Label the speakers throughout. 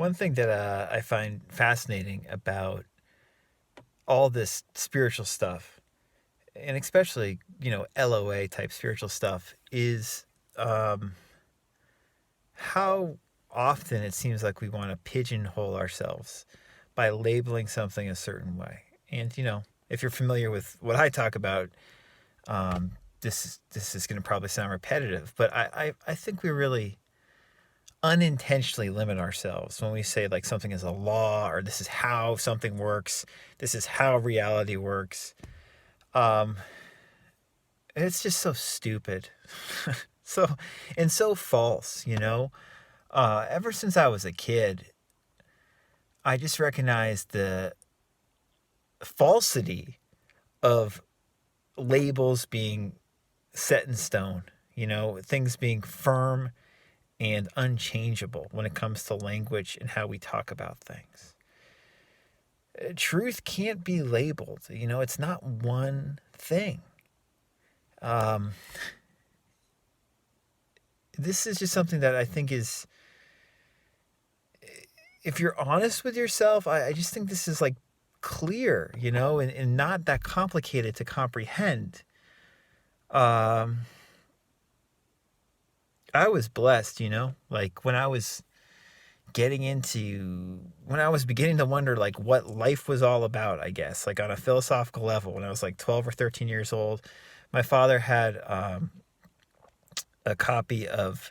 Speaker 1: One thing that I find fascinating about all this spiritual stuff, and especially, LOA type spiritual stuff, is um, how often it seems like we want to pigeonhole ourselves by labeling something a certain way. And, if you're familiar with what I talk about, um, this is going to probably sound repetitive, but I think we really unintentionally limit ourselves when we say like something is a law or this is how something works, this is how reality works. Um, it's just so stupid, so and so false. Ever since I was a kid, I just recognized the falsity of labels being set in stone. Things being firm and unchangeable when it comes to language and how we talk about things. Truth can't be labeled. It's not one thing. Um, this is just something that I think is, if you're honest with yourself, I just think this is like clear, and not that complicated to comprehend. Um, I was blessed, like when I was beginning to wonder like what life was all about, I guess, like on a philosophical level, when I was like 12 or 13 years old, my father had a copy of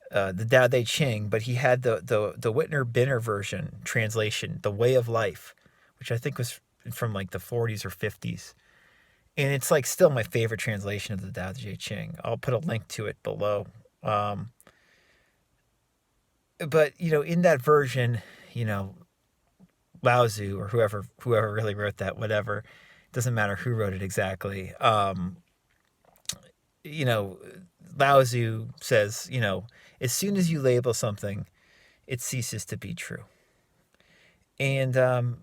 Speaker 1: the Tao Te Ching, but he had the Whitner Binner version translation, The Way of Life, which I think was from like the 40s or 50s. And it's like still my favorite translation of the Tao Te Ching. I'll put a link to it below. Um, but in that version, you know, Lao Tzu or whoever really wrote that, whatever, it doesn't matter who wrote it exactly. You know, Lao Tzu says, as soon as you label something, it ceases to be true. And on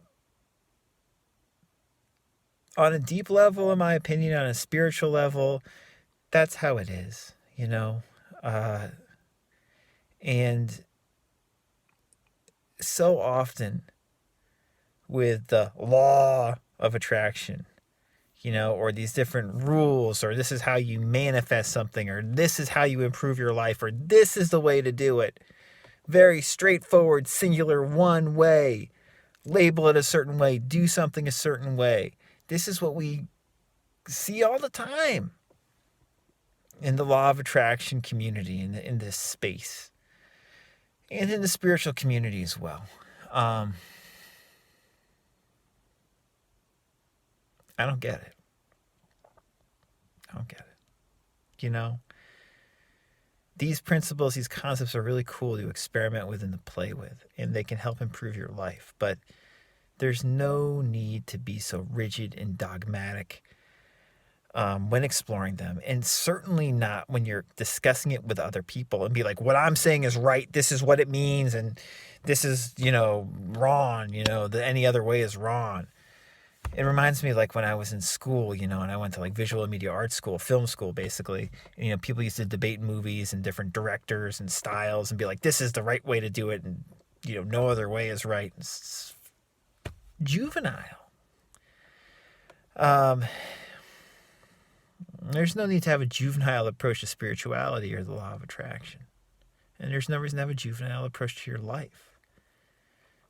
Speaker 1: a deep level, in my opinion, on a spiritual level, that's how it is. Uh, and so often with the law of attraction, or these different rules, or this is how you manifest something, or this is how you improve your life, or this is the way to do it. Very straightforward, singular, one way. Label it a certain way, do something a certain way. This is what we see all the time in the law of attraction community, in this space, and in the spiritual community as well. Um, I don't get it. I don't get it. These principles, these concepts are really cool to experiment with and to play with, and they can help improve your life. But there's no need to be so rigid and dogmatic when exploring them, and certainly not when you're discussing it with other people and be like, what I'm saying is right, this is what it means, and this is, wrong, that any other way is wrong. It reminds me like when I was in school, and I went to like visual and media arts school, film school, basically. And, people used to debate movies and different directors and styles and be like, this is the right way to do it. And, no other way is right. It's juvenile. Um, there's no need to have a juvenile approach to spirituality or the law of attraction. And there's no reason to have a juvenile approach to your life.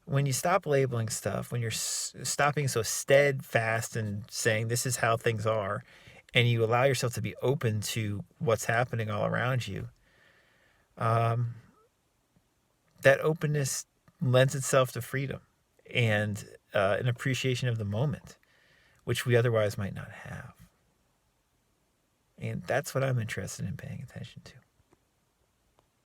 Speaker 1: When you stop labeling stuff, when you're stopping so steadfast and saying this is how things are, and you allow yourself to be open to what's happening all around you, that openness lends itself to freedom and an appreciation of the moment, which we otherwise might not have. And that's what I'm interested in paying attention to.